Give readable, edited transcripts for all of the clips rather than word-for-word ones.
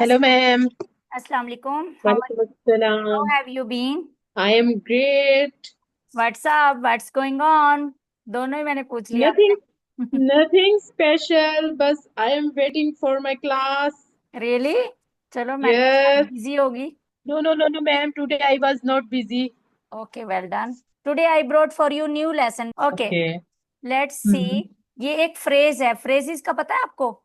Hello, ma'am. Assalamu alaikum. Walaikum How assalam. have you been? I am great. What's up? What's going on? दोनों ही मैंने पूछ लिया Nothing, आपसे। nothing special. But I am waiting for my class. Really? चलो मैंने कहा शायद Yes. Busy होगी। No, ma'am. Today I was not busy. Okay, well done. Today I brought for you new lesson. Okay, Okay. let's Hmm. see. ये एक phrase है, phrases का पता है आपको?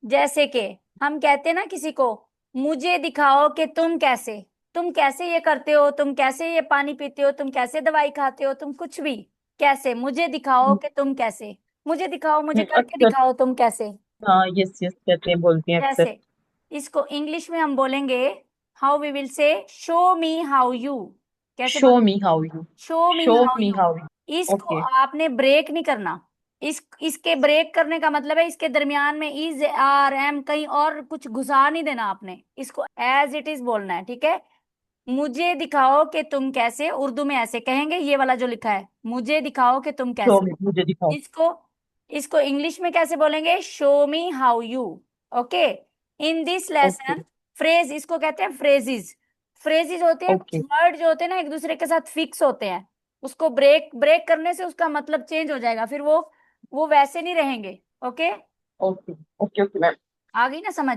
जैसे कि हम कहते हैं ना किसी को, मुझे दिखाओ कि तुम कैसे ये करते हो, तुम कैसे ये पानी पीते हो, तुम कैसे दवाई खाते हो, तुम कुछ भी कैसे, मुझे दिखाओ कि तुम कैसे, मुझे दिखाओ, मुझे करके अक्सर दिखाओ तुम कैसे। हाँ यस यस कहते हैं बोलते हैं अक्सर. कैसे, इसको इंग्लिश में हम बोलेंगे, how we will say, show me how you. कैसे Show बोलेंगे? me how you. Show me Show how me you. how you. इसको Okay. आपने ब्रेक नहीं करना। इसके ब्रेक करने का मतलब है इसके दरमियान में इज आर एम कहीं और कुछ घुसा नहीं देना आपने, इसको एज इट इज बोलना है, ठीक है। मुझे दिखाओ कि तुम कैसे, उर्दू में ऐसे कहेंगे, ये वाला जो लिखा है, मुझे दिखाओ कि तुम Show कैसे। me. मुझे दिखाओ. इसको इसको इंग्लिश में कैसे बोलेंगे? Show me how you. Okay, in this Okay. Lesson, phrase इसको कहते हैं फ्रेजेस। फ्रेजेस होते हैं कुछ Okay. वर्ड जो होते हैं ना एक दूसरे के साथ फिक्स होते हैं, उसको ब्रेक ब्रेक करने से उसका मतलब चेंज हो जाएगा, फिर वो वैसे नहीं रहेंगे। Okay, Okay. Okay. Okay, ma'am. आ गई ना समझ?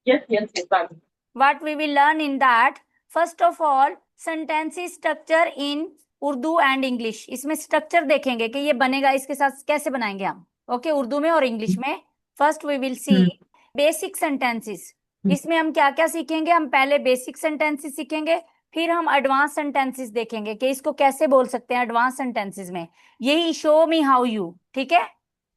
Yes, yes, yes, ma'am. what we will learn in that, first of all, sentences structure in Urdu and English. इसमें स्ट्रक्चर देखेंगे कि ये बनेगा, इसके साथ कैसे बनाएंगे हम। ओके, उर्दू में और इंग्लिश में। First we will see Hmm. Basic sentences. Hmm. इसमें हम क्या क्या सीखेंगे? हम पहले बेसिक सेंटेंसेस सीखेंगे, फिर हम एडवांस सेंटेंसेस देखेंगे कि इसको कैसे बोल सकते हैं एडवांस सेंटेंसेस में। यही शो मी हाउ यू, ठीक है।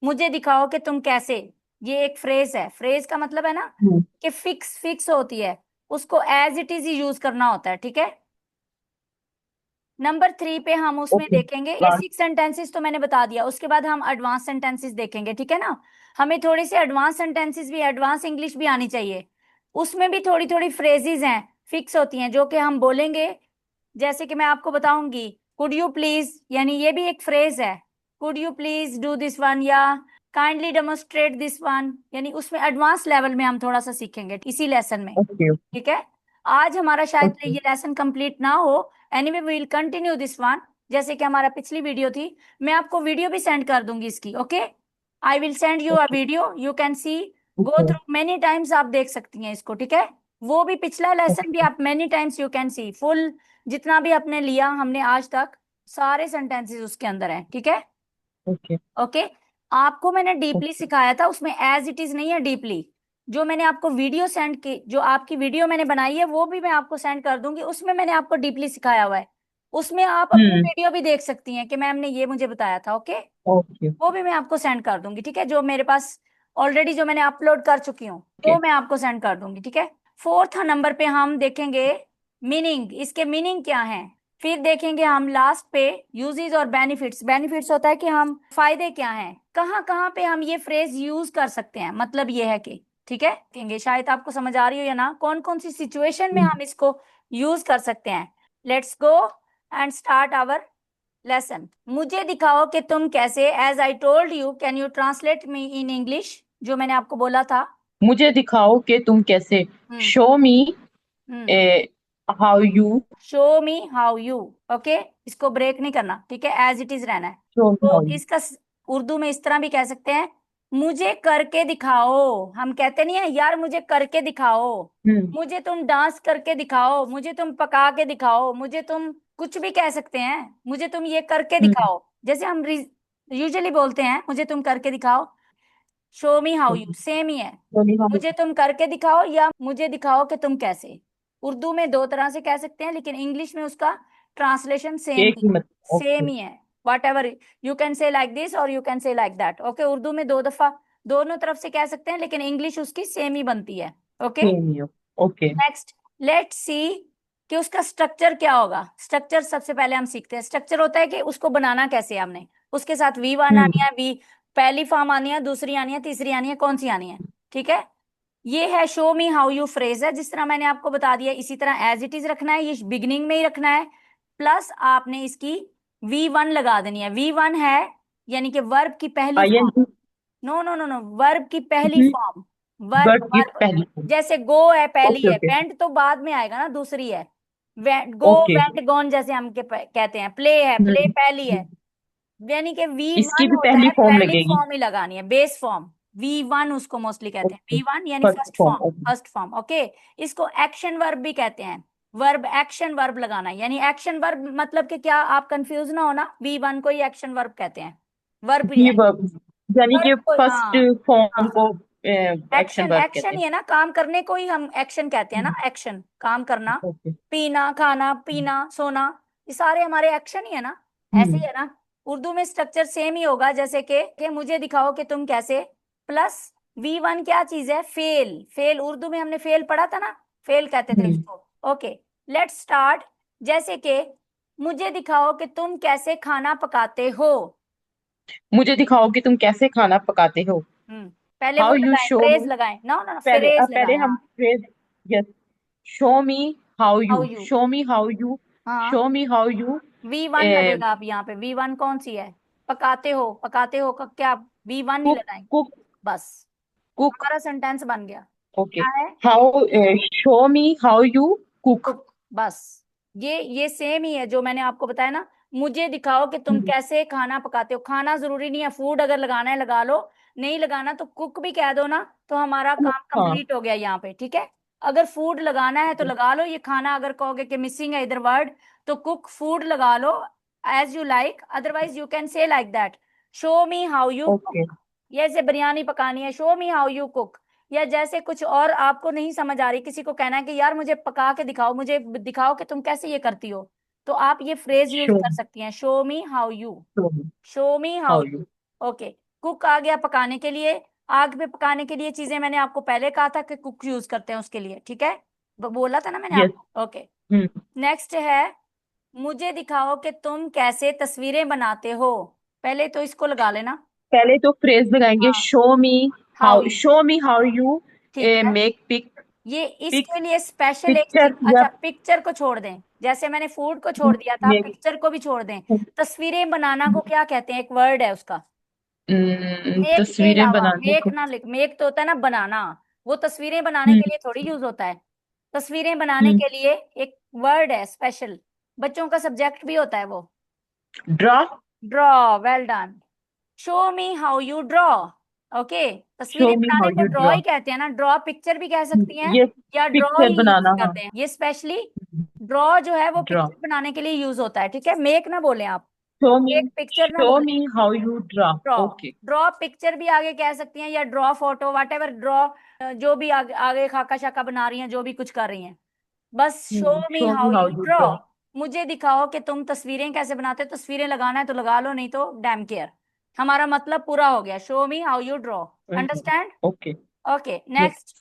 मुझे दिखाओ कि तुम कैसे, ये एक फ्रेज है। फ्रेज का मतलब है ना Hmm. कि फिक्स फिक्स होती है, उसको एज इट इज ही यूज करना होता है, ठीक है। नंबर 3 पे हम उसमें Okay. देखेंगे, Got बेसिक सेंटेंसेस तो मैंने बता दिया, उसके बाद हम एडवांस सेंटेंसेस देखेंगे, ठीक है ना। हमें थोड़ी सी एडवांस सेंटेंसेस भी, एडवांस इंग्लिश भी आनी चाहिए। उसमें भी थोड़ी थोड़ी फ्रेजेस हैं, फिक्स होती हैं, जो कि हम बोलेंगे। जैसे कि मैं आपको बताऊंगी, कुड यू प्लीज, यानी ये भी एक फ्रेज है। Could you please do this one, या काइंडली डेमोन्स्ट्रेट दिस वन, यानी उसमें एडवांस लेवल में हम थोड़ा सा सीखेंगे इसी लेसन में, Okay. ठीक है। आज हमारा शायद Okay. ये लेसन कंप्लीट ना हो, anyway we will continue this one. जैसे कि हमारा पिछली वीडियो थी, मैं आपको वीडियो भी सेंड कर दूंगी इसकी। Okay, I will send you a Okay. Video, you can see, go Okay. Through many times, आप देख सकती हैं इसको, ठीक है। वो भी पिछला लेसन भी Okay. आप many times you can see, full जितना भी आपने लिया हमने आज तक, सारे सेंटेंसेस उसके अंदर हैं, ठीक है। Okay. ओके, आपको मैंने डीपली Okay. सिखाया था, उसमें एज इट इज नहीं है डीपली। जो मैंने आपको वीडियो सेंड की, जो आपकी वीडियो मैंने बनाई है वो भी मैं आपको सेंड कर दूंगी, उसमें मैंने आपको डीपली सिखाया हुआ है। उसमें आप अपनी Hmm. वीडियो भी देख सकती हैं कि मैम ने ये मुझे बताया था। Okay, Okay. वो भी मैं आपको सेंड कर दूंगी, ठीक है। जो मेरे पास ऑलरेडी जो मैंने अपलोड कर चुकी हूँ वो Okay. मैं आपको सेंड कर दूंगी, ठीक है। फोर्थ नंबर पे हम देखेंगे मीनिंग, इसके मीनिंग क्या हैं। फिर देखेंगे हम लास्ट पे यूजेस और बेनिफिट्स। बेनिफिट्स होता है कि हम फायदे क्या हैं, कहाँ कहाँ पे हम ये फ्रेज यूज कर सकते हैं, मतलब ये है कि, ठीक है। देखेंगे शायद आपको समझ आ रही हो या ना, कौन कौन सी सिचुएशन में Hmm. हम इसको यूज कर सकते हैं। Let's go and start our lesson. मुझे दिखाओ कि तुम कैसे, as I told you, can you translate me in English, जो मैंने आपको बोला था। मुझे दिखाओ कि तुम कैसे. Hmm show me hmm how you. Show me how you. Okay, इसको ब्रेक नहीं करना, ठीक है, एज इट इज रहना है। शो मी तो हाउ यू. इसका उर्दू में इस तरह भी कह सकते हैं, मुझे करके दिखाओ। हम कहते नहीं है यार मुझे करके दिखाओ, हम्म. मुझे तुम डांस करके दिखाओ, मुझे तुम पका के दिखाओ, मुझे तुम कुछ भी कह सकते हैं, मुझे तुम ये करके हम्म. दिखाओ, जैसे हम यूजुअली बोलते हैं मुझे तुम करके दिखाओ। Show me how you same ही है, शो मी हाउ मुझे तुम करके दिखाओ या मुझे दिखाओ कि तुम कैसे। उर्दू में दो तरह से कह सकते हैं, लेकिन इंग्लिश में उसका ट्रांसलेशन सेम एक ही ही है, मत. Same okay. ही है। Whatever, you can say like this और you can say like that. Okay, Urdu में दो दफा दोनों तरफ से कह सकते हैं, लेकिन इंग्लिश उसकी सेम ही बनती है। Okay, same he. Okay. Next let's see कि उसका स्ट्रक्चर क्या होगा। स्ट्रक्चर सबसे पहले हम सीखते हैं, स्ट्रक्चर होता है कि उसको बनाना कैसे है हमने। उसके साथ वी वन आनी हम्म. है, वी पहली फॉर्म आनी है, दूसरी आनी है, तीसरी आनी है, कौन सी आनी है, ठीक है। ये है show me how you phrase है, जिस तरह मैंने आपको बता दिया इसी तरह एज इट इज रखना है, ये बिगिनिंग में ही रखना है। प्लस आपने इसकी वी वन लगा देनी है। वी वन है यानी कि वर्ब की पहली आई एन फॉर्म। जी. No no no no, verb की पहली फॉर्म। वर्ब वर्ब की वर्ब पहली फॉर्म। जैसे गो है पहली ओके है, ओके वेंट तो बाद में आएगा ना, दूसरी है। Go okay. वेंट गॉन जैसे हम कहते हैं। प्ले है, प्ले पहली है। हम्म, यानी कि वी इसकी वन भी होता पहली है, फॉर्म पहली लगेगी। फॉर्म ही लगानी है, बेस फॉर्म। वी वन उसको मोस्टली कहते हैं, ओके, वी वन यानी first first form. Form. Okay. First form, okay. इसको एक्शन वर्ब भी कहते हैं। वर्ब एक्शन वर्ब लगाना है, यानी एक्शन वर्ब मतलब कि क्या, आप कंफ्यूज ना होना, वी वन को ही एक्शन वर्ब कहते हैं। वर्ब ये वर्ब यानी कि वर्ब को, फर्स्ट हाँ फॉर्म हाँ, को एक्शन एक्शन वर्ब कहते एक्शन हैं। ही है ना, काम करने को ही हम एक्शन कहते हैं ना, एक्शन काम करना। ओके। पीना, खाना, पीना, सोना, ये सारे हमारे एक्शन ही है ना। ऐसे ही हम्म है ना। उर्दू में स्ट्रक्चर सेम ही होगा, जैसे कि मुझे दिखाओ कि तुम कैसे, प्लस वी वन क्या चीज है, फेल। फेल उर्दू में हमने फेल पढ़ा था ना, फेल कहते थे हम्म। उसको। Okay, let's start. जैसे कि मुझे दिखाओ कि तुम कैसे खाना पकाते हो। मुझे दिखाओ कि तुम कैसे खाना पकाते हो। पहले वो हाउ यू लगाए, शो फ्रेज मी। लगाए, नो नो नो, पहले फ्रेज पहले लगाए, हम हाँ। Phrase. Yes. Show me how how you. You, show me how you. हाँ। Show me how you. V one लगेगा अब यहाँ पे, वी वन कौन सी है, पकाते हो, पकाते हो का क्या, वी वन ही कुक लगाएंगे। कुक बस, कुक। हमारा सेंटेंस बन गया। ओके। क्या है, how show me how you cook. Cook, बस। ये सेम ही है जो मैंने आपको बताया ना। मुझे दिखाओ कि तुम कैसे खाना पकाते हो। खाना जरूरी नहीं है, फूड अगर लगाना है लगा लो, नहीं लगाना तो कुक भी कह दो ना, तो हमारा काम हाँ। कंप्लीट हो गया यहाँ पे, ठीक है। अगर फूड लगाना है तो लगा लो, ये खाना अगर कहोगे कि मिसिंग है इधर वर्ड, तो कुक फूड लगा लो, as you like. Otherwise you can say like that, show me how you okay. Cook. जैसे बिरयानी पकानी है, show me how you cook. या जैसे कुछ और आपको नहीं समझ आ रही, किसी को कहना है कि यार मुझे पका के दिखाओ, मुझे दिखाओ कि तुम कैसे ये करती हो, तो आप ये फ्रेज यूज शो कर सकती हैं, show me how you. Show me show me how how you. You. Okay. Cook आ गया पकाने के लिए। आग पे पकाने के लिए चीजें मैंने आपको पहले कहा था कि कुक यूज करते हैं उसके लिए, ठीक है। बोला था ना मैंने यस। आपको, ओके। नेक्स्ट है, मुझे दिखाओ कि तुम कैसे तस्वीरें बनाते हो। पहले तो इसको लगा लेना। पहले तो फ्रेज लगाएंगे, हाँ, show me how you, show me how you ठीक है। मेक पिक ये पिक्स इसके लिए स्पेशल एक चीज, पिक्चर या अच्छा पिक्चर को छोड़ दें, जैसे मैंने फूड को छोड़ दिया था, मेक पिक्चर को भी छोड़ दें। तस्वीरें बनाना को क्या कहते हैं, एक वर्ड है उसका, मेक के तस्वीरें अलावा, बनाने मेक को। ना लिख, मेक तो होता है ना बनाना, वो तस्वीरें बनाने हम्म के लिए थोड़ी यूज होता है। तस्वीरें बनाने हम्म के लिए एक वर्ड है स्पेशल, बच्चों का सब्जेक्ट भी होता है वो, draw. Draw. Well done. Show me how you draw. Okay, show तस्वीरें मी बनाने हाउ को यू ड्रॉ ड्रा। ही कहते हैं ना, ड्रॉ पिक्चर भी कह सकती हैं, ये या ड्रॉ पिक्चर ही यूज बनाना, हाँ। करते हैं, ये स्पेशली ड्रॉ जो है वो ड्रा। पिक्चर बनाने के लिए यूज होता है, ठीक है। मेक ना बोले आप, शो मी एक पिक्चर ना शो बोले। मी how you draw. Draw, okay. Draw picture भी आगे कह सकती हैं, या draw photo, what ever draw, जो भी आगे खाका शाका बना रही हैं, जो भी कुछ कर रही हैं, बस show me show me how how you you draw. Draw. मुझे दिखाओ कि तुम तस्वीरें कैसे बनाते हो। तस्वीरें लगाना है तो लगा लो, नहीं तो डैम केयर। हमारा मतलब पूरा हो गया, show me how you draw. Understand. Okay. Okay, yes. Next.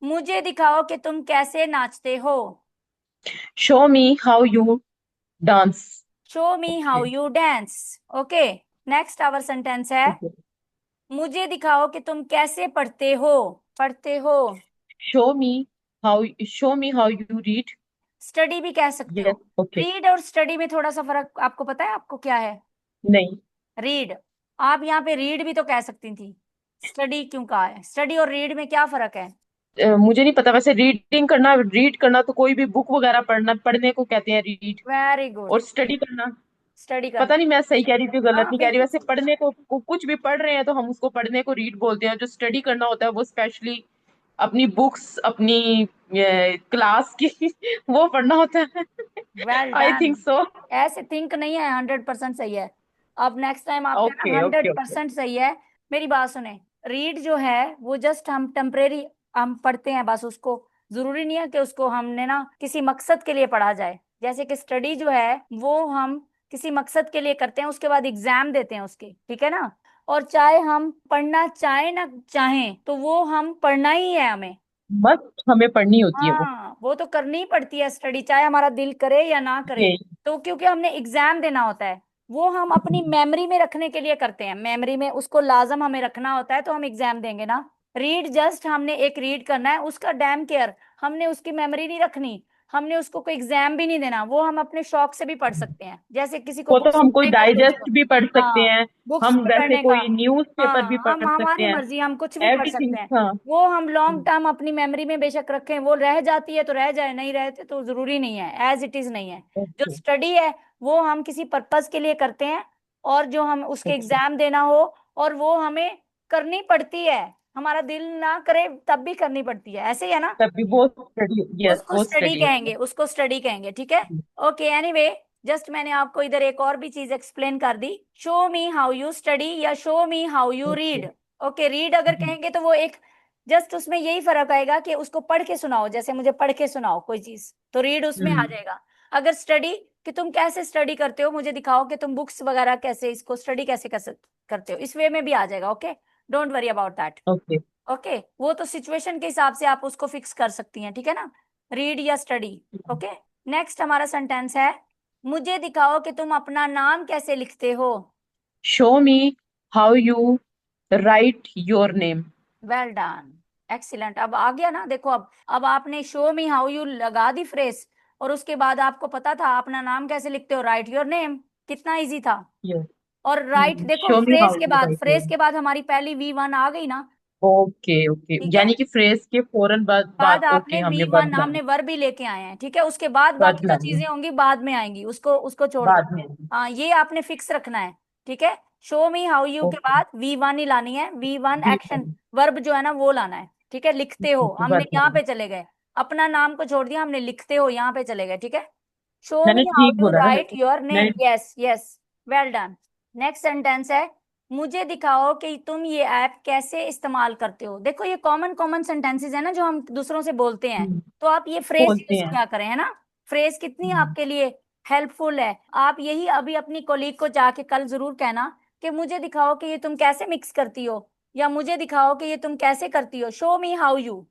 मुझे दिखाओ कि तुम कैसे नाचते हो। Show me how you dance. Show me how okay you dance. Okay, next our sentence है, ओके। मुझे दिखाओ कि तुम कैसे पढ़ते हो। पढ़ते हो, show me show me how you read. Study भी कह सकते हो। यस। ओके। रीड और स्टडी में थोड़ा सा फर्क आपको पता है, आपको क्या है। नहीं। रीड, आप यहाँ पे रीड भी तो कह सकती थी, स्टडी क्यों कहा है, स्टडी और रीड में क्या फर्क है। मुझे नहीं पता, वैसे रीड करना तो कोई भी बुक वगैरह पढ़ने को कहते हैं रीड। वेरी गुड, और स्टडी करना, स्टडी पता करना। नहीं मैं सही कह रही थी गलत हाँ नहीं कह रही। बिल्कुल, वैसे पढ़ने को कुछ भी पढ़ रहे हैं तो हम उसको पढ़ने को रीड बोलते हैं। जो स्टडी करना होता है वो स्पेशली अपनी बुक्स, अपनी क्लास की वो पढ़ना होता है। Well I done. Think so. ऐसे थिंक नहीं है, 100% सही है। अब नेक्स्ट टाइम आप कहना okay okay hundred okay. Percent सही है। मेरी बात सुने, रीड जो है वो जस्ट हम टेम्परेरी हम पढ़ते हैं बस उसको, जरूरी नहीं है कि उसको हमने ना किसी मकसद के लिए पढ़ा जाए। जैसे कि स्टडी जो है वो हम किसी मकसद के लिए करते हैं, उसके बाद एग्जाम देते हैं उसके, ठीक है ना। और चाहे हम पढ़ना चाहे ना चाहें, तो वो हम पढ़ना ही है हमें। मस्त हमें पढ़नी होती है वो। हाँ, वो तो करनी ही पड़ती है स्टडी, चाहे हमारा दिल करे या ना करे। ये तो क्योंकि हमने एग्जाम देना होता है, वो हम अपनी मेमोरी में रखने के लिए करते हैं, मेमोरी में उसको लाजम हमें रखना होता है, तो हम एग्जाम देंगे ना। रीड जस्ट हमने एक रीड करना है, उसका डैम केयर, हमने उसकी मेमोरी नहीं रखनी, हमने उसको कोई एग्जाम भी नहीं देना, वो हम अपने शौक से भी पढ़ सकते हैं। जैसे किसी को वो तो बुक्स हम कोई पढ़ने का डाइजेस्ट भी पढ़ सकते हाँ, हैं, बुक्स हम वैसे पढ़ने का, कोई न्यूज पेपर भी हाँ, पढ़ हम सकते हमारी हैं, मर्जी, हम कुछ भी पढ़ एवरीथिंग। सकते हैं। हाँ। वो हम लॉन्ग टर्म अपनी मेमोरी में बेशक रखें, वो रह जाती है तो रह जाए, नहीं रहते तो जरूरी नहीं है, एज इट इज नहीं है। जो ओके। स्टडी है वो हम किसी पर्पस के लिए करते हैं, और जो हम उसके अच्छा। एग्जाम देना हो और वो हमें करनी पड़ती है, हमारा दिल ना करे तब भी करनी पड़ती है, ऐसे ही है ना। तभी वो स्टडी, यस उसको वो स्टडी स्टडी होती है। कहेंगे, उसको स्टडी कहेंगे, ठीक है। ओके, एनीवे, जस्ट मैंने आपको इधर एक और भी चीज एक्सप्लेन कर दी। Show me how you study या show me how you okay. Read. Okay, read अगर कहेंगे तो वो एक जस्ट उसमें यही फर्क आएगा कि उसको पढ़ के सुनाओ, जैसे मुझे पढ़ के सुनाओ कोई चीज, तो रीड उसमें आ जाएगा। अगर स्टडी, कि तुम कैसे स्टडी करते हो, मुझे दिखाओ कि तुम बुक्स वगैरह कैसे इसको स्टडी कैसे करते हो, इस वे में भी आ जाएगा। Okay, don't worry about that. Okay. Okay, वो तो सिचुएशन के हिसाब से आप उसको फिक्स कर सकती हैं, ठीक है ना, रीड या स्टडी। ओके, नेक्स्ट हमारा सेंटेंस है, मुझे दिखाओ कि तुम अपना नाम कैसे लिखते हो। Show me how you right your name. Well done, excellent. अब आ गया ना, देखो अब आपने शो मी हाउ यू लगा दी फ्रेज, और उसके बाद आपको पता था अपना नाम कैसे लिखते हो, राइट योर नेम, कितना इजी था। यस। और राइट देखो, शो मी फ्रेज हाउ के यू बाद, राइट योर फ्रेज के बाद हमारी पहली V1 आ गई ना, ओके। ओके, ठीक है। यानी कि फ्रेज के फौरन बाद बाद बाद ओके आपने हमने V1, वर्ब लाना, हमने वर्ब भी लेके आए हैं, ठीक है, उसके बाद वर्ब बाकी जो लानी चीजें होंगी बाद में आएंगी, उसको उसको छोड़ दो। बाद में। हाँ, ये आपने फिक्स रखना है, ठीक है। शो मी हाउ यू के ओके। बाद V1 ही लानी है, V1 बी एक्शन वर्ब जो है ना वो लाना है, ठीक है। लिखते हो, हमने वर्ब यहाँ लानी। पे चले गए, अपना नाम को छोड़ दिया, हमने लिखते हो यहाँ पे चले गए, ठीक है। शो मी मैंने हाउ ठीक यू बोला ना राइट वैसे। योर नेम, मैंने yes yes, well done. Next sentence है, मुझे दिखाओ कि तुम ये ऐप कैसे इस्तेमाल करते हो। देखो ये कॉमन कॉमन सेंटेंसेस है ना जो हम दूसरों से बोलते हैं, तो आप ये फ्रेज बोलते यूज हैं। किया करें, है ना। फ्रेज कितनी हम्म। आपके लिए हेल्पफुल है। आप यही अभी अपनी कोलीग को जाके कल जरूर कहना कि मुझे दिखाओ कि ये तुम कैसे मिक्स करती हो, या मुझे दिखाओ कि ये तुम कैसे करती हो, शो मी हाउ यू।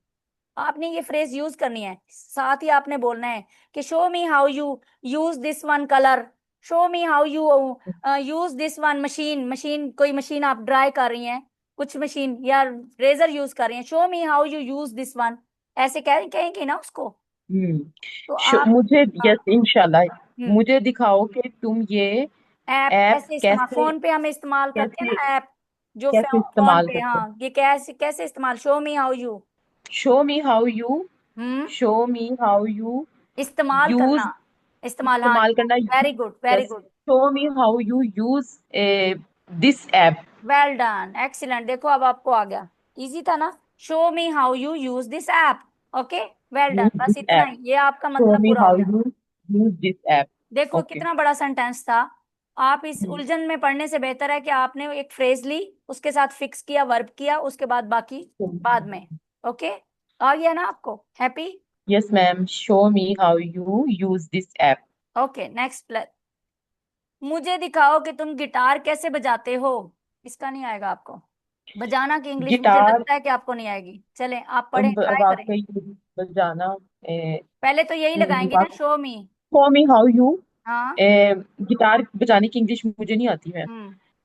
आपने ये फ्रेज यूज करनी है, साथ ही आपने बोलना है कि show me how you use this one colour, show me how you use this one machine, machine कोई मशीन आप ड्राई कर रही हैं, कुछ मशीन या रेजर यूज कर रही हैं, show me how you use this one, ऐसे कहेंगे ना उसको। हम्म। तो आप, मुझे, हाँ, यस इंशाल्लाह, हम्म, मुझे दिखाओ कि तुम ये ऐप ऐप कैसे इस्तेमाल, कैसे फोन पे हम इस्तेमाल करते हैं कैसे ना ऐप, जो कैसे फोन इस्तेमाल पे, करते हो। हाँ, ये कैसे कैसे इस्तेमाल, show me how you, show me how you, hmm, show me how you इस्तेमाल करना, यूज, इस्तेमाल, हाँ, इस्तेमाल करना। Very good very yes, good, show me how you use this app. Well done, excellent. देखो अब आपको आ गया, इजी था ना। Show me how you use this app. Okay, well done, use बस दिस इतना ऐप। ही, ये आपका शो मतलब मी पूरा हो हाउ गया। You use this app. देखो ओके। कितना बड़ा सेंटेंस था। आप इस उलझन में पढ़ने से बेहतर है कि आपने एक फ्रेज ली, उसके साथ फिक्स किया, वर्ब किया, उसके बाद बाकी बाद में। ओके, आ गया ना आपको, happy. Yes ma'am, show me how you use this app. Okay, next, मुझे दिखाओ कि तुम गिटार कैसे बजाते हो। इसका नहीं आएगा आपको बजाना की इंग्लिश, मुझे गिटार, लगता है कि आपको नहीं आएगी। चले आप पढ़ें, ट्राई करें। वाकई बजाना। पहले तो यही लगाएंगे ना, show me. Show me how you, हाँ, गिटार बजाने की इंग्लिश मुझे नहीं आती है।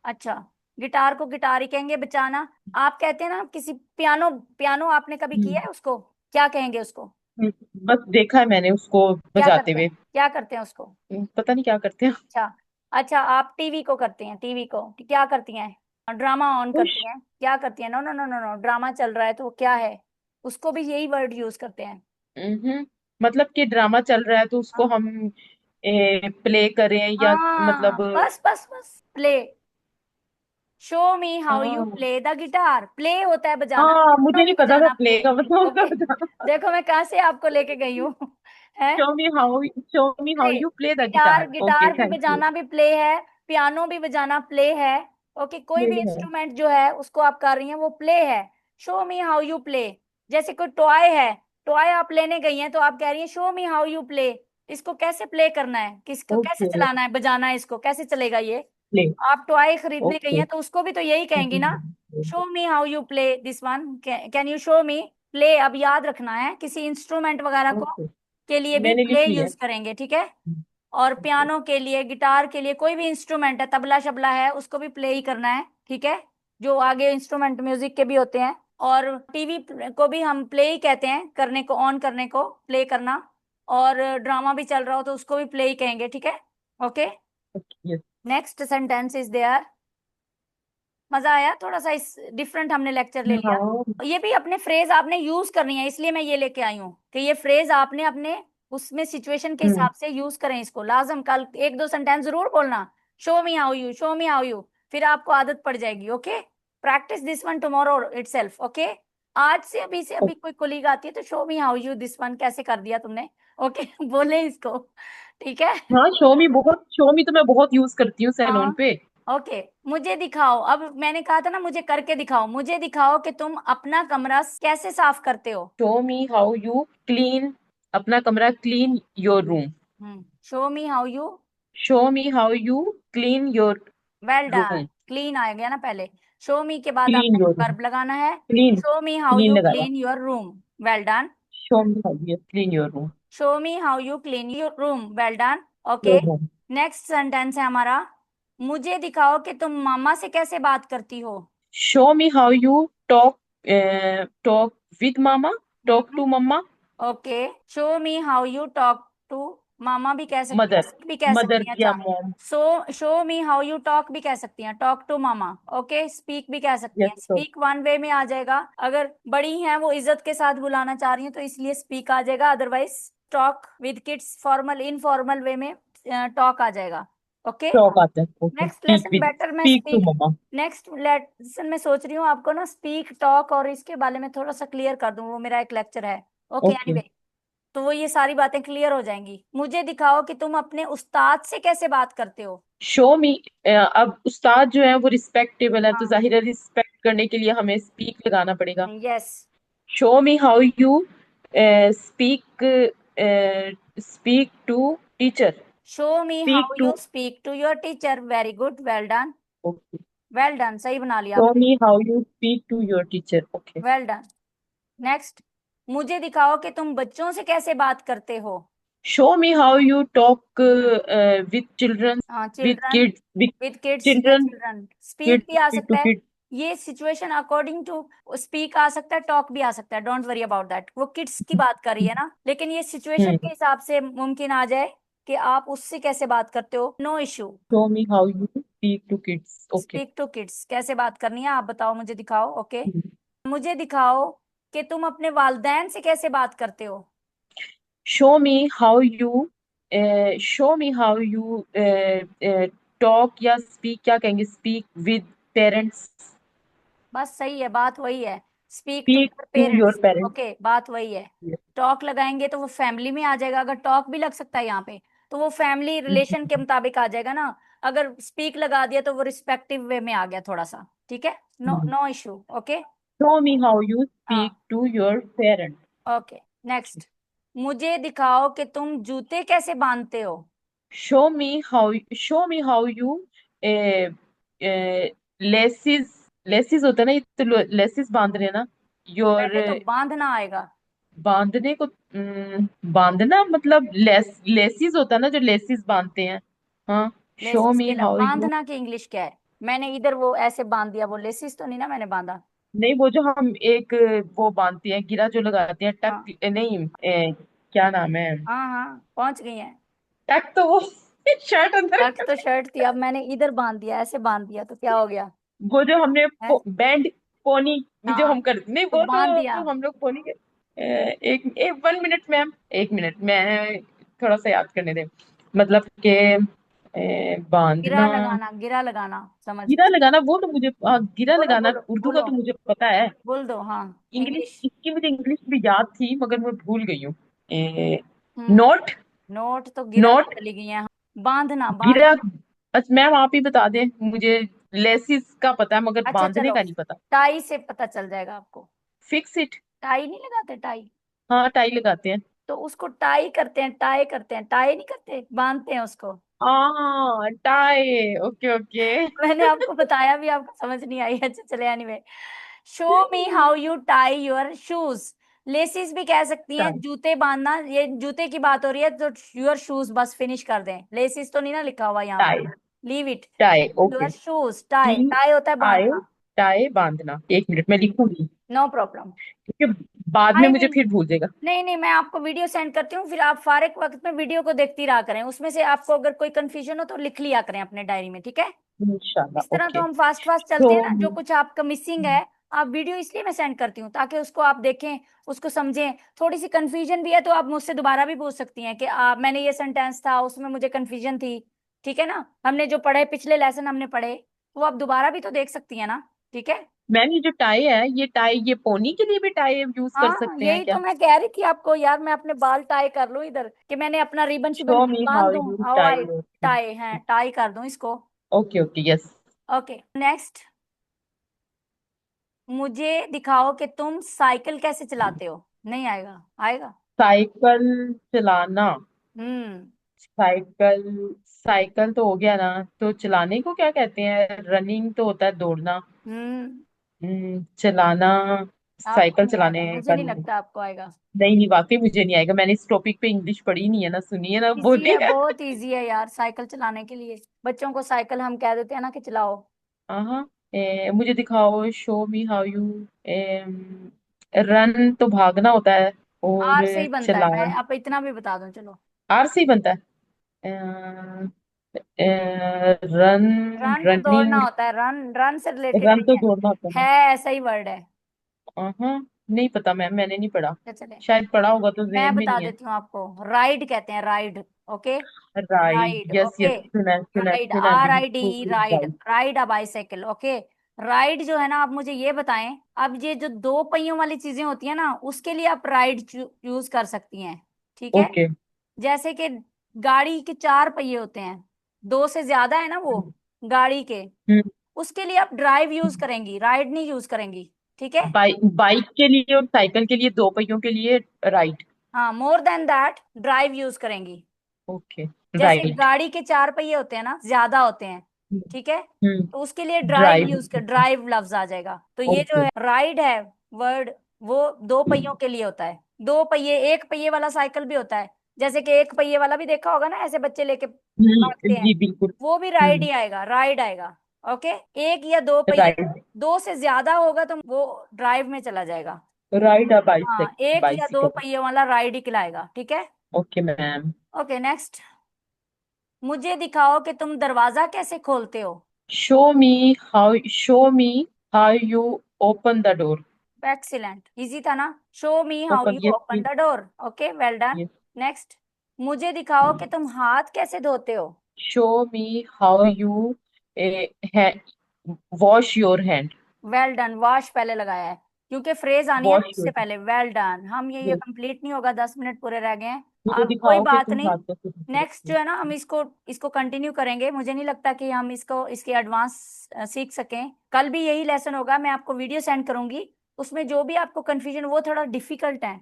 अच्छा, गिटार को गिटार ही कहेंगे, बजाना। आप कहते हैं ना किसी पियानो, पियानो आपने कभी किया हम्म। है उसको, क्या कहेंगे उसको, बस देखा है मैंने उसको क्या बजाते करते हुए। हैं, क्या करते हैं उसको। पता नहीं क्या करते हैं। अच्छा, अच्छा, आप टीवी को करते हैं, टीवी को क्या करती हैं, ड्रामा ऑन खुश। करती हैं, क्या करती हैं, no no no no no, drama चल रहा है तो वो क्या है, उसको भी यही वर्ड यूज करते हैं। मतलब कि ड्रामा चल रहा है तो उसको हाँ, हम प्ले करें या हाँ, मतलब। बस बस बस, play. Show me how you हाँ। प्ले द गिटार, प्ले होता है बजाना, हाँ, मुझे नहीं नहीं पता था बजाना, प्ले प्ले। का मतलब होता ओके, है बजाना। देखो मैं कहाँ से आपको लेके गई हूँ है, show me how play, you play the guitar, guitar. Okay, guitar भी थैंक यू। बजाना भी प्ले है, पियानो भी बजाना प्ले है। ओके, कोई प्ले भी है। इंस्ट्रूमेंट जो है उसको आप कर रही हैं वो प्ले है। Show me how you play, जैसे कोई टॉय है, टॉय आप लेने गई हैं तो आप कह रही हैं show me how you play, इसको कैसे प्ले करना है, किसको कैसे ओके। चलाना है, बजाना है, इसको कैसे चलेगा ये। प्ले। आप टॉय खरीदने गई ओके। हैं तो उसको भी तो यही कहेंगी ना, show me how you play this one, can you show me play. अब याद रखना है किसी इंस्ट्रूमेंट वगैरह को ओके, के लिए भी मैंने प्ले लिख लिया। यूज करेंगे, ठीक है। और पियानो के लिए, गिटार के लिए, कोई भी इंस्ट्रूमेंट है, तबला शबला है, उसको भी प्ले ही करना है, ठीक है। जो आगे इंस्ट्रूमेंट म्यूजिक के भी होते हैं, और टीवी को भी हम प्ले ही कहते हैं, करने को, ऑन करने को प्ले करना। और ड्रामा भी चल रहा हो तो उसको भी प्ले ही कहेंगे, ठीक है? Okay, yes. Next sentence is there. मजा आया? थोड़ा सा इस डिफरेंट हमने लेक्चर ले लिया। हाँ ये भी अपने फ्रेज आपने यूज करनी है, इसलिए मैं ये लेके आई हूँ कि ये फ्रेज आपने अपने उसमें सिचुएशन के हिसाब से यूज करें इसको। लाजम कल एक दो सेंटेंस जरूर बोलना, show me how you, show me how you, फिर आपको आदत पड़ जाएगी। Okay, practice this one tomorrow itself. Okay, आज से अभी कोई कोलीग आती है तो show me how you this one कैसे कर दिया तुमने। ओके बोले इसको, ठीक है? हाँ, शोमी तो मैं बहुत यूज करती हूँ सैलून हाँ, पे। ओके, मुझे दिखाओ। अब मैंने कहा था ना मुझे करके दिखाओ, मुझे दिखाओ कि तुम अपना कमरा कैसे साफ करते हो। Show me how you clean अपना कमरा, clean your room. Show me how you, show me how you clean your well done, room. Clean आ गया ना पहले। शो मी के बाद क्लीन आपने योर रूम। वर्ब लगाना है। Clean show me how clean you लगाया। Clean your room, well done. Show me how you clean your room. Show me how you clean your room, well done. Okay, your room. Next sentence है हमारा, मुझे दिखाओ कि तुम मामा से कैसे बात करती हो। Show me how you talk with mama, talk to mamma. Okay, show me how you talk to mama भी कह सकती हैं, मदर, speak भी कह मदर सकती हैं। या अच्छा, mom. Show me how you talk भी कह सकती हैं, talk to mama. Okay, speak भी कह सकती यस हैं, तो। स्पीक वन वे में आ जाएगा। अगर बड़ी हैं वो इज्जत के साथ बुलाना चाह रही हैं तो इसलिए स्पीक आ जाएगा, otherwise talk with kids formal informal way में टॉक आ जाएगा। ओके, टॉक आता है, ओके। नेक्स्ट लेसन बेटर मैं स्पीक टू स्पीक, मम्मा। नेक्स्ट लेसन में सोच रही हूँ आपको ना स्पीक टॉक और इसके बारे में थोड़ा सा क्लियर कर दूं, वो मेरा एक लेक्चर है। Okay, okay. एनीवे, तो वो ये सारी बातें क्लियर हो जाएंगी। मुझे दिखाओ कि तुम अपने उस्ताद से कैसे बात करते हो। शो मी, अब उस्ताद जो है वो रिस्पेक्टेबल है, तो हाँ, जाहिर है रिस्पेक्ट करने के लिए हमें स्पीक लगाना पड़ेगा। Yes, show me how you speak speak to teacher. Show me speak how to. You speak to your teacher, very good, well done, okay. Well done, सही बना लिया शो आपने, me how you speak to your teacher. Okay. Well done. Next, मुझे दिखाओ कि तुम बच्चों से कैसे बात करते हो। Show me how you talk with children, हाँ, with children, kids, with with kids या चिल्ड्रन। चिल्ड्रन, स्पीक किड्स, भी आ स्पीक टू सकता है। किड्स। ये सिचुएशन अकॉर्डिंग टू स्पीक आ सकता है, टॉक भी आ सकता है, डोंट वरी अबाउट दैट। वो किड्स की बात कर रही है ना, लेकिन ये सिचुएशन के हम्म। हिसाब से मुमकिन आ जाए कि आप उससे कैसे बात करते हो, no issue. Show me how you speak to kids. Okay. Speak to kids कैसे बात करनी है आप बताओ, मुझे दिखाओ। ओके, मुझे दिखाओ कि तुम अपने वालदैन से कैसे बात करते हो। Show me how you show me how you talk या स्पीक, क्या कहेंगे, स्पीक विद पेरेंट्स। बस सही है, बात वही है, speak to speak your to your parents. Parents. Okay, बात वही है। टॉक लगाएंगे तो वो फैमिली में आ जाएगा, अगर टॉक भी लग सकता है यहाँ पे तो वो फैमिली रिलेशन के मुताबिक आ जाएगा ना। अगर स्पीक लगा दिया तो वो रिस्पेक्टिव वे में आ गया थोड़ा सा, ठीक है, no no issue. Okay, show me how you speak हाँ, to your parents. Okay, next, मुझे दिखाओ कि तुम जूते कैसे बांधते हो। Show me how you laces, laces होता है ना, ये तो लेसिस बांध रहे हैं ना। योर पहले तो बांधना आएगा, बांधने को, बांधना मतलब लेसिस होता है ना, जो लेसिस बांधते हैं। हाँ। शो लेसिस मी के लिए हाउ यू, बांधना की इंग्लिश क्या है? मैंने इधर वो ऐसे बांध दिया, वो लेसिस तो नहीं ना मैंने बांधा। नहीं, वो जो हम एक वो बांधते हैं, गिरा जो लगाते हैं, हाँ, टक नहीं, क्या नाम है, हाँ, हाँ, पहुंच गई हैं। टक तो वो शर्ट अंदर टक तो शर्ट थी, अब मैंने इधर बांध दिया, ऐसे बांध दिया तो क्या हो गया वो जो हमने है? बैंड पोनी भी जो हाँ, हम करते, नहीं तो वो बांध दिया। तो हम लोग पोनी के, एक एक 1 मिनट मैम, 1 मिनट मैं थोड़ा सा याद करने दे, मतलब के गिरा बांधना, लगाना, गिरा लगाना, समझ गिरा गई। लगाना, वो तो मुझे, गिरा बोलो लगाना बोलो उर्दू का बोलो, तो मुझे पता है। बोल दो, हाँ, इंग्लिश, इंग्लिश। इसकी मुझे इंग्लिश भी याद थी मगर मैं भूल गई हूँ। हम्म, नोट। नोट तो गिरा में नोट चली गई है। बांधना, गिरा। बांधना। अच्छा मैम आप ही बता दें, मुझे लेसिस का पता है मगर अच्छा बांधने चलो, का नहीं पता। टाई से पता चल जाएगा आपको। Fix it. टाई नहीं लगाते, टाई, हाँ, टाई लगाते हैं। तो उसको टाई करते हैं, टाई करते हैं, टाई नहीं करते, बांधते हैं उसको। Tie, okay okay. मैंने आपको बताया भी, आपको समझ नहीं आई। अच्छा चले, anyway, show me how you tie your shoes. Laces भी कह सकती हैं, टाई, जूते बांधना, ये जूते की बात हो रही है तो योर शूज बस फिनिश कर दें, लेसिस तो नहीं ना लिखा हुआ यहाँ पे, tie, leave it. Tie, okay. Your shoes tie, T tie होता है आई बांधना। टाई बांधना, 1 मिनट मैं लिखूंगी नो प्रॉब्लम। क्योंकि बाद में आई मुझे विल, फिर भूल जाएगा। नहीं नहीं, मैं आपको वीडियो सेंड करती हूँ, फिर आप फारिग वक्त में वीडियो को देखती रहा करें, उसमें से आपको अगर कोई कंफ्यूजन हो तो लिख लिया करें अपने डायरी में, ठीक है। इस इंशाल्लाह, तरह तो ओके। हम फास्ट फास्ट चलते हैं ना, जो कुछ आपका मिसिंग है, आप वीडियो इसलिए मैं सेंड करती हूँ ताकि उसको आप देखें, उसको समझें। थोड़ी सी कंफ्यूजन भी है तो आप मुझसे दोबारा भी पूछ सकती हैं कि मैंने ये सेंटेंस था उसमें मुझे कंफ्यूजन थी, ठीक है ना। हमने जो पढ़े, पिछले लेसन हमने पढ़े, वो आप दोबारा भी तो देख सकती हैं ना, ठीक है। मैम ये जो टाई है, ये टाई ये पोनी के लिए भी टाई यूज कर हाँ, सकते हैं यही तो क्या? मैं कह रही थी आपको यार, मैं अपने बाल टाई कर लूं इधर, कि मैंने अपना रिबन शिबन शो मी बांध हाउ दूं। You how tie I your. Tie है, टाई कर दूं इसको। Okay okay, yes. Okay next, मुझे दिखाओ कि तुम साइकिल कैसे चलाते हो। नहीं आएगा, आएगा। साइकिल चलाना। हम्म। साइकिल, साइकिल तो हो गया ना। तो चलाने को क्या कहते हैं? रनिंग तो होता है, दौड़ना। हम्म। चलाना। आपको साइकिल नहीं चलाने आएगा, मुझे का नहीं नहीं। लगता आपको आएगा। नहीं नहीं, वाकई मुझे नहीं आएगा। मैंने इस टॉपिक पे इंग्लिश पढ़ी नहीं है, ना सुनी है ना इजी बोली है, है। बहुत इजी है यार साइकिल चलाने के लिए। बच्चों को साइकिल हम कह देते हैं ना कि चलाओ। हाँ। मुझे दिखाओ, show me how you. Run तो भागना होता है। और आर से ही बनता है, चला, मैं आप इतना भी बता दूं चलो। आर से ही बनता है। रन, रन तो दौड़ना रनिंग। होता है, रन रन से रिलेटेड रन नहीं तो है। दौड़ना होता है ना। है, ऐसा ही वर्ड है। हाँ, नहीं पता मैम, मैंने नहीं पढ़ा। तो चले, शायद पढ़ा होगा तो मैं जेहन में बता नहीं है। देती हूँ आपको। राइड कहते हैं, ride. Okay, ride, ride. Yes okay, yes, सुना है सुना है राइड, सुना है, आर आई डी ई, बिल्कुल ride, right. Ride a bicycle. Okay, ride जो है ना, आप मुझे ये बताएं, अब ये जो दो पहियों वाली चीजें होती है ना, उसके लिए आप राइड यूज कर सकती हैं, ठीक है। ओके। जैसे कि गाड़ी के चार पहिए होते हैं, दो से ज्यादा है ना वो गाड़ी के, उसके लिए आप ड्राइव यूज करेंगी, राइड नहीं यूज करेंगी, ठीक है। बाइक के लिए और साइकिल के लिए, दो पहियों के लिए राइट। हाँ, more than that drive use करेंगी। ओके, जैसे राइट। गाड़ी के चार पहिए होते हैं ना, ज्यादा होते हैं, ठीक है, तो उसके लिए ड्राइव ड्राइव। यूज कर, ड्राइव लफ्ज आ जाएगा। तो ये जो ओके। है राइड है वर्ड, वो दो पहियों के लिए होता है। दो पहिए, एक पहिए वाला साइकिल भी होता है, जैसे कि एक पहिए वाला भी देखा होगा ना, ऐसे बच्चे लेके भागते हैं, जी बिल्कुल। वो भी राइड ही आएगा, राइड आएगा। ओके, एक या दो पहिए, राइड, दो से ज्यादा होगा तो वो ड्राइव में चला जाएगा। राइड अ हाँ, बाइसिकल, एक या दो बाइसिकल। पहिए वाला राइड ही कहलाएगा, ठीक है। Okay ma'am. ओके नेक्स्ट, मुझे दिखाओ कि तुम दरवाजा कैसे खोलते हो। Show me how you open the door. Excellent, easy था ना। Show me how open, you yes open the door. Okay, well done. Yes. Next, मुझे दिखाओ कि तुम हाथ कैसे धोते हो। Show me how you wash your hand. Well done, wash पहले लगाया है क्योंकि फ्रेज आनी है ना वॉश उससे योर, पहले। वेल डन, हम ये यस। कंप्लीट नहीं होगा, 10 मिनट पूरे रह गए हैं। मुझे अब कोई दिखाओ कि बात तुम नहीं, हाथ कैसे धोते नेक्स्ट हो। जो है ना, हम इसको इसको कंटिन्यू करेंगे। मुझे नहीं लगता कि हम इसको इसके एडवांस सीख सकें। कल भी यही लेसन होगा, मैं आपको वीडियो सेंड करूंगी, उसमें जो भी आपको कंफ्यूजन, वो थोड़ा डिफिकल्ट है,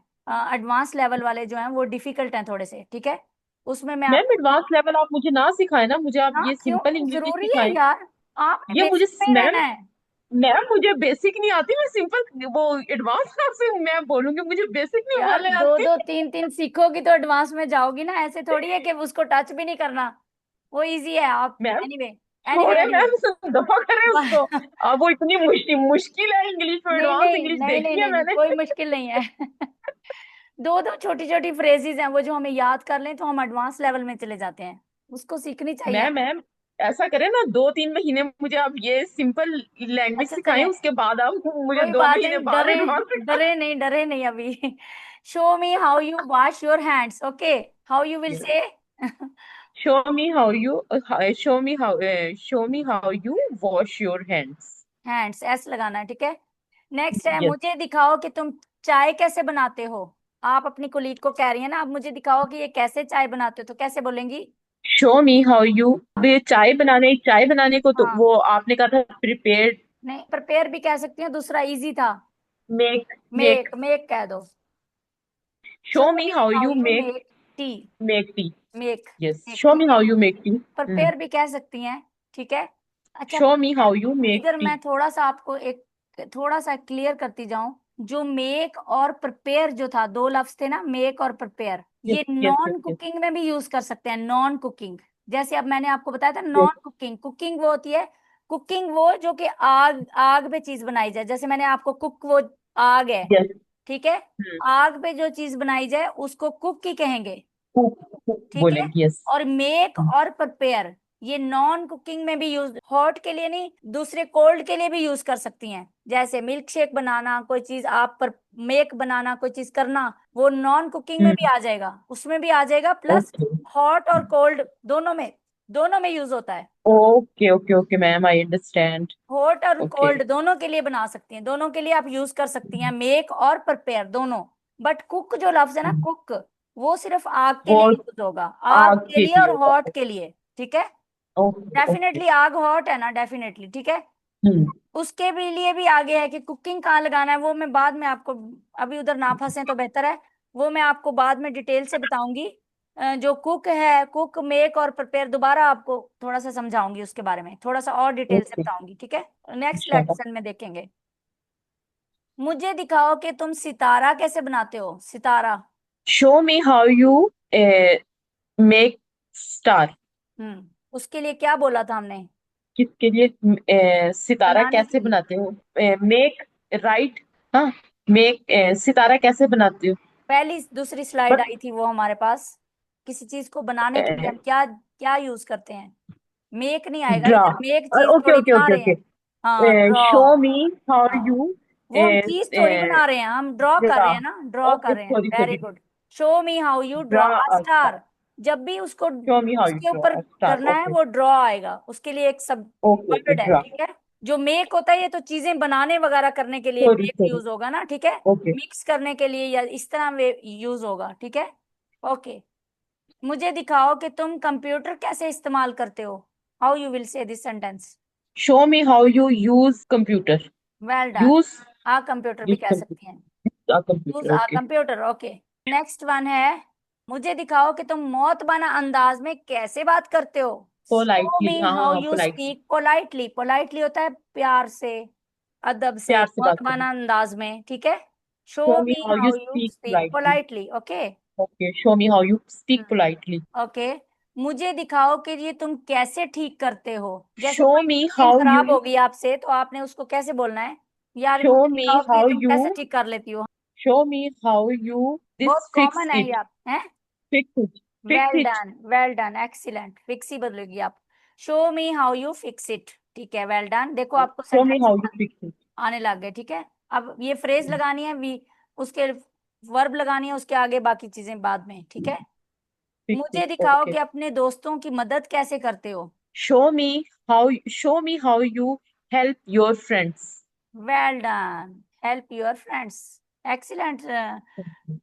एडवांस लेवल वाले जो हैं वो डिफिकल्ट हैं थोड़े से, ठीक है। उसमें मैं मैम आपको, एडवांस लेवल आप मुझे ना सिखाए ना, मुझे आप हाँ ये क्यों, सिंपल इंग्लिश जरूरी है सिखाएं। यार, आपने ये मुझे बेसिक में ही मैम, रहना है। मैम मुझे बेसिक नहीं आती। मैं सिंपल वो एडवांस आपसे मैं बोलूंगी, मुझे बेसिक नहीं यार बोलने दो आती। दो तीन तीन सीखोगी तो एडवांस में जाओगी ना, ऐसे थोड़ी है कि उसको टच भी नहीं करना। वो इजी है। आप मैम एनीवे, एनीवे छोड़े एनीवे मैम, दफा करें उसको। अब वो इतनी मुश्किल है इंग्लिश में, नहीं एडवांस नहीं इंग्लिश नहीं नहीं देखी है नहीं नहीं, मैंने। कोई मुश्किल नहीं है। दो दो छोटी छोटी फ्रेजेस हैं, वो जो हमें याद कर लें तो हम एडवांस लेवल में चले जाते हैं, उसको सीखनी चाहिए हमें। मैम ऐसा करें ना, 2-3 महीने मुझे आप ये सिंपल लैंग्वेज अच्छा सिखाएं, चले, उसके बाद आप मुझे कोई दो बात महीने नहीं, बाद डरे, एडवांस सिखा। डरे नहीं, डरे नहीं अभी। Show me how you wash your hands. Okay, how you will say. Show me how you, show me how you wash your hands. Hands, S लगाना है, ठीक है। नेक्स्ट है, यस। मुझे दिखाओ कि तुम चाय कैसे बनाते हो। आप अपनी कुलीग को कह रही है ना, आप मुझे दिखाओ कि ये कैसे चाय बनाते हो, तो कैसे बोलेंगी। Show me how you. चाय बनाने को तो हाँ, वो आपने कहा था प्रिपेयर। नहीं, प्रिपेयर भी कह सकती हूँ, दूसरा इजी था। Make, make. मेक, मेक कह दो। Show show me me how how you you make, make tea. Make tea. Make, yes, make, show मी ठीक हाउ है। You make tea. प्रिपेयर भी कह सकती हैं, ठीक है। अच्छा, show me how you make इधर टी। मैं थोड़ा सा आपको एक, थोड़ा सा क्लियर करती जाऊं। जो मेक और प्रिपेयर जो था, दो लफ्ज थे ना, मेक और प्रिपेयर, यस ये yes yes non yes cooking में भी यूज कर सकते हैं। नॉन कुकिंग, जैसे अब मैंने आपको बताया था, यस। नॉन कुकिंग, कुकिंग वो होती है कुकिंग वो जो कि आग आग पे चीज बनाई जाए, जैसे मैंने आपको कुक, वो आग है, यस। ठीक है, आग पे जो चीज बनाई जाए उसको कुक ही कहेंगे, कुक ठीक है। बोलेंगे, यस। और मेक और प्रिपेयर, ये नॉन कुकिंग में भी यूज, हॉट के लिए नहीं, दूसरे कोल्ड के लिए भी यूज कर सकती हैं। जैसे मिल्क शेक बनाना, कोई चीज आप पर मेक बनाना, कोई चीज करना, वो नॉन कुकिंग में भी आ जाएगा, उसमें भी आ जाएगा। प्लस ओके हॉट और कोल्ड दोनों में यूज होता है। Okay okay okay ma'am, I understand. Hot और ओके। कोल्ड दोनों के लिए बना सकती हैं, दोनों के लिए आप यूज कर सकती हैं, मेक और प्रिपेयर दोनों। बट कुक जो लफ्ज है ना, कुक, वो सिर्फ आग के वो लिए यूज होगा, आग आग के के लिए और लिए हॉट होगा। के लिए, ठीक है। Okay okay. डेफिनेटली आग हॉट है ना, डेफिनेटली, ठीक है। हम्म। उसके भी लिए भी आगे है कि कुकिंग कहाँ लगाना है, वो मैं बाद में आपको, अभी उधर ना फंसे तो बेहतर है, वो मैं आपको बाद में डिटेल से बताऊंगी। जो कुक है, कुक, मेक और प्रिपेयर, दोबारा आपको थोड़ा सा समझाऊंगी, उसके बारे में थोड़ा सा और डिटेल से ओके। बताऊंगी, ठीक है। नेक्स्ट इंशाल्लाह। लेक्चर में देखेंगे। मुझे दिखाओ कि तुम सितारा कैसे बनाते हो, सितारा। Show me how you make star. उसके लिए क्या बोला था हमने, किसके लिए? सितारा बनाने के कैसे लिए। बनाते हो? Make, right. हाँ, मेक, सितारा कैसे बनाते हो? पहली दूसरी स्लाइड बट आई थी वो हमारे पास, किसी चीज को बनाने के लिए हम क्या क्या यूज करते हैं। मेक नहीं आएगा ड्रा। इधर, मेक चीज ओके थोड़ी ओके बना ओके रहे ओके। हैं। हाँ, ड्रॉ। शो मी हाउ हाँ, यू वो हम चीज थोड़ी बना रहे हैं, हम ड्रॉ कर ड्रा। रहे हैं ना, ड्रॉ ओके, कर रहे हैं, sorry very sorry. Good. Show me how you draw draw a a star. Star. जब भी उसको शो मी हाउ यू उसके ड्रा ऊपर अ स्टार। करना है, ओके वो ड्रॉ आएगा, उसके लिए एक सब ओके ओके, वर्ड है, ड्रा। ठीक है। जो मेक होता है, ये तो चीजें बनाने वगैरह करने के लिए सॉरी मेक सॉरी। यूज होगा ना, ठीक है। ओके। मिक्स करने के लिए या इस तरह वे यूज होगा, ठीक है। ओके, मुझे दिखाओ कि तुम कंप्यूटर कैसे इस्तेमाल करते हो। How you will say this sentence. Show me how you use computer. Well done. Use आ कंप्यूटर भी यूज कह सकती हैं, यूज कंप्यूटर। आ okay. Computer, okay. Next one है, मुझे दिखाओ कि तुम मौतबाना अंदाज में कैसे बात करते हो। शो पोलाइटली, मी हाँ हाउ हाँ, you politely. Speak politely, politely होता है प्यार से, अदब से, प्यार से बात करना। मौतबाना अंदाज में, ठीक है। Show show me me how you how you speak speak politely. Politely, okay. Okay, show me how you speak politely. Okay, मुझे दिखाओ कि ये तुम कैसे ठीक करते हो। जैसे शो कोई मी मशीन हाउ यू खराब हो गई आपसे, तो आपने उसको कैसे बोलना है, यार शो मुझे मी दिखाओ कि ये हाउ तुम यू कैसे ठीक कर लेती हो। शो मी हाउ यू बहुत दिस फिक्स कॉमन है ये, इट। आप हैं। Fix it. Fix well it. Done, well done, excellent, fix ही बदलेगी आप। Show me how you fix it, ठीक है, वेल डन। देखो आपको show me sentence how you fix it. आने लग गए, ठीक है। अब ये फ्रेज लगानी है, वी उसके वर्ब लगानी है, उसके आगे बाकी चीजें बाद में, ठीक है। फिक्स मुझे इट। दिखाओ ओके। कि अपने दोस्तों की मदद कैसे करते हो। Show me how you help your friends. Well done, help your friends, excellent.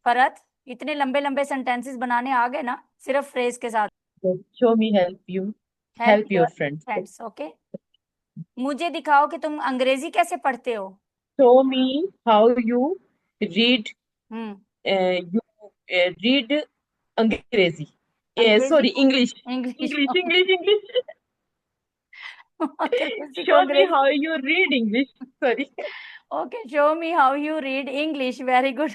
Farhat, इतने लंबे लंबे सेंटेंसेस बनाने आ गए ना, सिर्फ फ्रेज के साथ। Show me help you help help your your friends. Friends, okay. मुझे दिखाओ कि तुम अंग्रेजी कैसे पढ़ते हो। Show me how you read hmm you read अंग्रेजी, अंग्रेजी सॉरी को English. English English English English. अंग्रेजी को शो मी अंग्रेजी। How you read English. Sorry. Okay, show me how you read English, very good.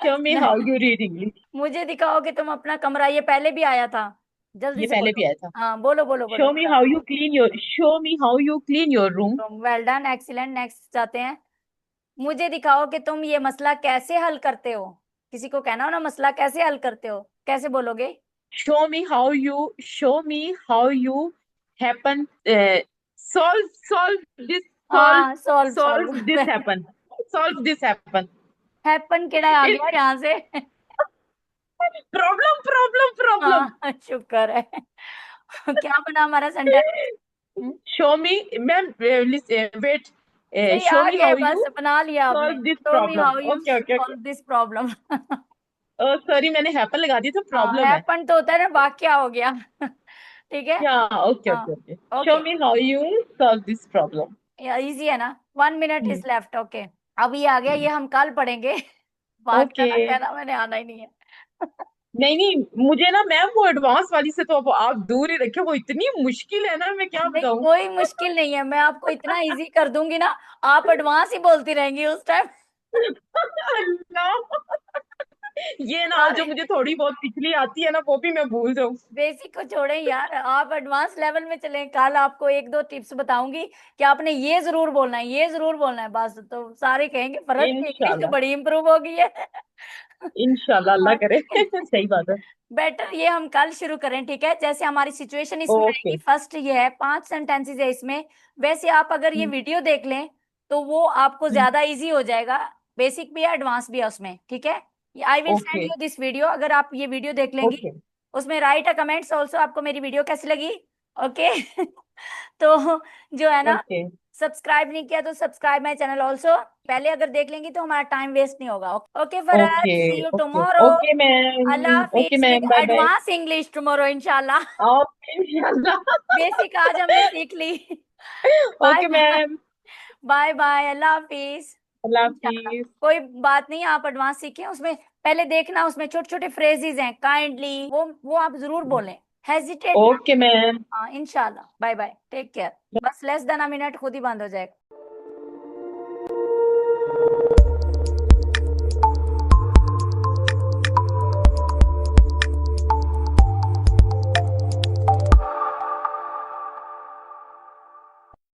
Show me how you read English. मुझे दिखाओ कि तुम अपना कमरा, ये पहले भी आया था, जल्दी ये से पहले भी बोलो। आया था। हाँ, बोलो बोलो बोलो, show me how you clean your show me how you clean your room. Well done, excellent. Next जाते हैं। मुझे दिखाओ कि तुम ये मसला कैसे हल करते हो। किसी को कहना हो ना, मसला कैसे हल करते हो, कैसे बोलोगे। Show me how you happen solve this solve हाँ, solve solve. Solve this happen solve this happen. Happen केड़ा आ गया यहाँ से। Problem problem problem. हाँ, शुक्र है। क्या बना हमारा sentence. Show me ma'am, wait, सही शो आ मी गया, हाउ बस यू बना लिया आपने। Solve this show me problem. How you okay okay okay. Solve this problem. Sorry, मैंने हैपन लगा दिया था, हाँ, प्रॉब्लम है। हैपन तो होता है ना, वाकया हो गया। ठीक है। या ओके हाँ, okay okay. Show okay, me how you solve this problem. Easy है ना। 1 मिनट इज लेफ्ट, ओके। अब ये आ गया, ये हम कल पढ़ेंगे। बात ओके। करना, कहना मैंने आना ही नहीं है। नहीं नहीं, मुझे ना मैम वो एडवांस वाली से तो अब आप दूर ही रखे, वो इतनी मुश्किल है ना, मैं क्या नहीं, बताऊं। कोई मुश्किल नहीं है, मैं आपको इतना इजी कर दूंगी ना, आप एडवांस ही बोलती रहेंगी उस टाइम। अल्लाह। ये ना जो सारे मुझे थोड़ी बहुत पिछली आती है ना वो भी मैं भूल जाऊं। बेसिक को छोड़ें यार, आप एडवांस लेवल में चलें। कल आपको एक दो टिप्स बताऊंगी कि आपने ये जरूर बोलना है, ये जरूर बोलना है, बस तो सारे कहेंगे फरहत की इंग्लिश तो इंशाल्लाह। बड़ी इंप्रूव हो गई है। इंशाल्लाह अल्लाह हाँ करे। ठीक है, सही बात है। बेटर ये हम कल शुरू करें, ठीक है? जैसे हमारी सिचुएशन इसमें ओके। रहेगी, फर्स्ट ये है 5 सेंटेंसेस है इसमें। वैसे आप अगर ये वीडियो देख लें तो वो आपको ज्यादा इजी हो जाएगा। बेसिक भी है, एडवांस भी है उसमें, ठीक है? I will send okay. You this video, अगर आप ये वीडियो देख लेंगी। ओके। उसमें राइट अ कमेंट्स ऑल्सो, आपको मेरी वीडियो कैसी लगी। ओके। तो जो है ना, ओके। सब्सक्राइब नहीं किया तो सब्सक्राइब माई चैनल ऑल्सो। पहले अगर देख लेंगी तो हमारा टाइम वेस्ट नहीं होगा। Okay Farhat, okay. See you okay. Tomorrow. Okay Allah ma'am. Okay हाफिज, with ma'am, bye bye. Advance English tomorrow इंशाल्लाह। ओके इंशाल्लाह। बेसिक आज हमने सीख ली। Bye okay bye. Ma'am. Bye bye, Allah हाफिज। अल्लाह इंशाल्लाह हाफिज। कोई बात नहीं, आप एडवांस सीखें। उसमें पहले देखना, उसमें छोटे छोटे फ्रेजेस हैं, काइंडली, वो आप जरूर बोलें, हेजिटेट ना ओके करें। मैम। हाँ इंशाल्लाह, बाय बाय, टेक केयर। बस लेस देन अ मिनट, खुद ही बंद हो जाएगा।